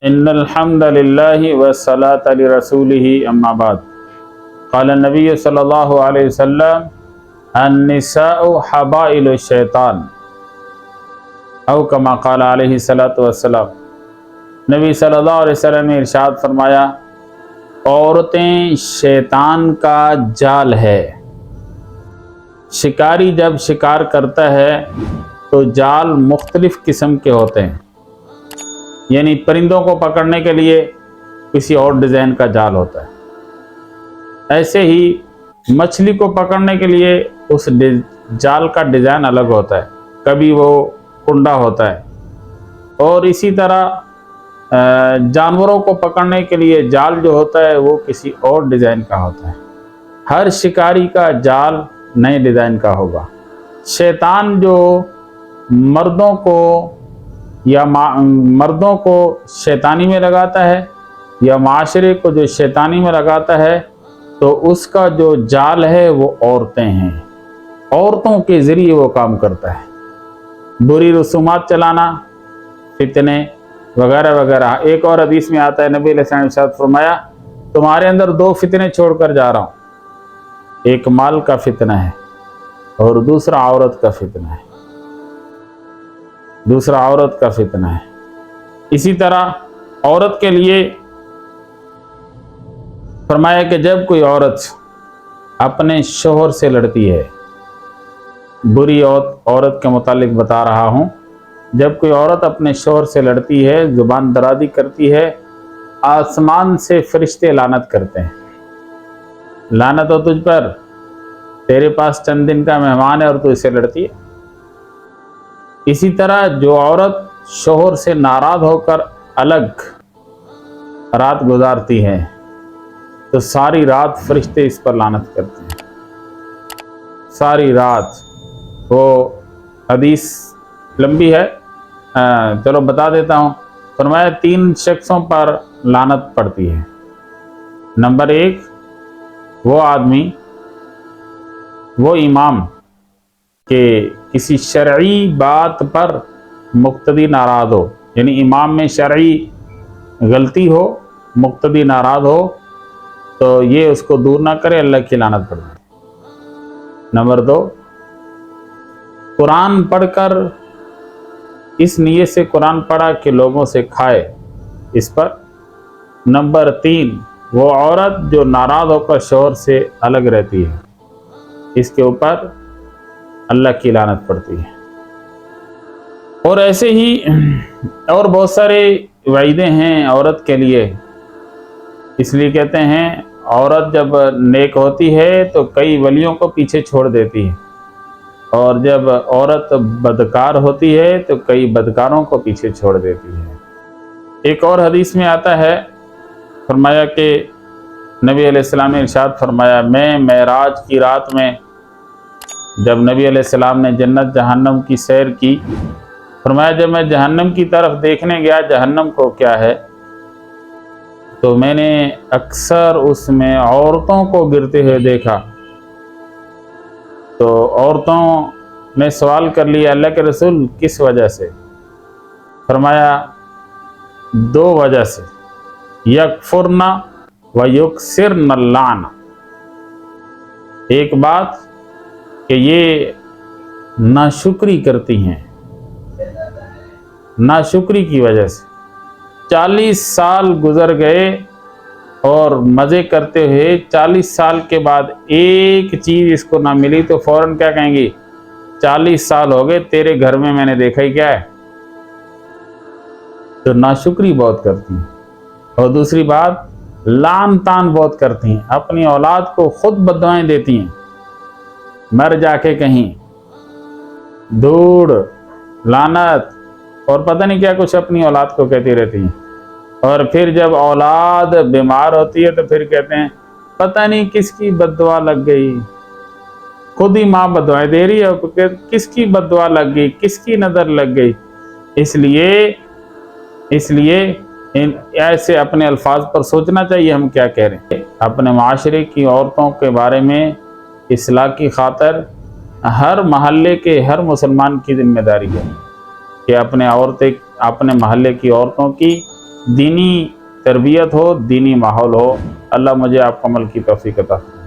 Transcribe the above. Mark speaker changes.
Speaker 1: ان الحمد للہ والصلاۃ علی رسولہ اما بعد قال النبی صلی اللہ علیہ وسلم النساء حبائل الشیطان او کما قال علیہ الصلاۃ والسلام۔ نبی صلی اللہ علیہ وسلم نے ارشاد فرمایا، عورتیں شیطان کا جال ہے۔ شکاری جب شکار کرتا ہے تو جال مختلف قسم کے ہوتے ہیں، یعنی پرندوں کو پکڑنے کے لیے کسی اور ڈیزائن کا جال ہوتا ہے، ایسے ہی مچھلی کو پکڑنے کے لیے اس جال کا ڈیزائن الگ ہوتا ہے، کبھی وہ کنڈا ہوتا ہے، اور اسی طرح جانوروں کو پکڑنے کے لیے جال جو ہوتا ہے وہ کسی اور ڈیزائن کا ہوتا ہے۔ ہر شکاری کا جال نئے ڈیزائن کا ہوگا۔ شیطان جو مردوں کو شیطانی میں لگاتا ہے یا معاشرے کو جو شیطانی میں لگاتا ہے، تو اس کا جو جال ہے وہ عورتیں ہیں۔ عورتوں کے ذریعے وہ کام کرتا ہے، بری رسومات چلانا، فتنے وغیرہ وغیرہ۔ ایک اور حدیث میں آتا ہے، نبی علیہ السلام نے ارشاد فرمایا، تمہارے اندر دو فتنے چھوڑ کر جا رہا ہوں، ایک مال کا فتنہ ہے اور دوسرا عورت کا فتنہ ہے۔ اسی طرح عورت کے لیے فرمایا کہ جب کوئی عورت اپنے شوہر سے لڑتی ہے، بری عورت کے متعلق بتا رہا ہوں، جب کوئی عورت اپنے شوہر سے لڑتی ہے، زبان درازی کرتی ہے، آسمان سے فرشتے لعنت کرتے ہیں، لعنت ہو تجھ پر، تیرے پاس چند دن کا مہمان ہے اور تو اسے لڑتی ہے۔ اسی طرح جو عورت شوہر سے ناراض ہو کر الگ رات گزارتی ہے تو ساری رات فرشتے اس پر لعنت کرتے ہیں، ساری رات۔ وہ حدیث لمبی ہے، چلو بتا دیتا ہوں۔ فرمایا 3 شخصوں پر لعنت پڑتی ہے۔ نمبر 1، وہ آدمی، وہ امام کہ کسی شرعی بات پر مقتدی ناراض ہو، یعنی امام میں شرعی غلطی ہو، مقتدی ناراض ہو تو یہ اس کو دور نہ کرے، اللہ کی لعنت پڑ جائے۔ نمبر 2، قرآن پڑھ کر اس نیت سے قرآن پڑھا کہ لوگوں سے کھائے، اس پر۔ نمبر 3، وہ عورت جو ناراض ہو کر شوہر سے الگ رہتی ہے، اس کے اوپر اللہ کی لعنت پڑتی ہے۔ اور ایسے ہی اور بہت سارے وعیدیں ہیں عورت کے لیے۔ اس لیے کہتے ہیں عورت جب نیک ہوتی ہے تو کئی ولیوں کو پیچھے چھوڑ دیتی ہے، اور جب عورت بدکار ہوتی ہے تو کئی بدکاروں کو پیچھے چھوڑ دیتی ہے۔ ایک اور حدیث میں آتا ہے، فرمایا کہ نبی علیہ السلام نے ارشاد فرمایا، میں معراج کی رات میں جب نبی علیہ السلام نے جنت جہنم کی سیر کی، فرمایا جب میں جہنم کی طرف دیکھنے گیا، جہنم کو کیا ہے، تو میں نے اکثر اس میں عورتوں کو گرتے ہوئے دیکھا۔ تو عورتوں نے سوال کر لیا، اللہ کے رسول کس وجہ سے؟ فرمایا 2 وجہ سے، یکفرن و یکسرن اللعن۔ ایک بات کہ یہ ناشکری کرتی ہیں، ناشکری کی وجہ سے 40 سال گزر گئے اور مزے کرتے ہوئے 40 سال کے بعد ایک چیز اس کو نہ ملی تو فوراً کیا کہیں گی، 40 سال ہو گئے تیرے گھر میں نے دیکھا ہی کیا ہے۔ تو ناشکری بہت کرتی ہیں۔ اور دوسری بات، لعن طعن بہت کرتی ہیں، اپنی اولاد کو خود بددعائیں دیتی ہیں، مر جا کے کہیں، دھوڑ، لعنت اور پتہ نہیں کیا کچھ اپنی اولاد کو کہتی رہتی ہیں۔ اور پھر جب اولاد بیمار ہوتی ہے تو پھر کہتے ہیں پتہ نہیں کس کی بددعا لگ گئی، خود ہی ماں بددعائیں دے رہی ہے، کس کی بددعا لگ گئی، کس کی نظر لگ گئی۔ اس لیے ایسے اپنے الفاظ پر سوچنا چاہیے ہم کیا کہہ رہے ہیں۔ اپنے معاشرے کی عورتوں کے بارے میں اصلاح کی خاطر ہر محلے کے ہر مسلمان کی ذمہ داری ہے کہ اپنے محلے کی عورتوں کی دینی تربیت ہو، دینی ماحول ہو۔ اللہ مجھے آپ کو عمل کی توفیق عطا فرمائے۔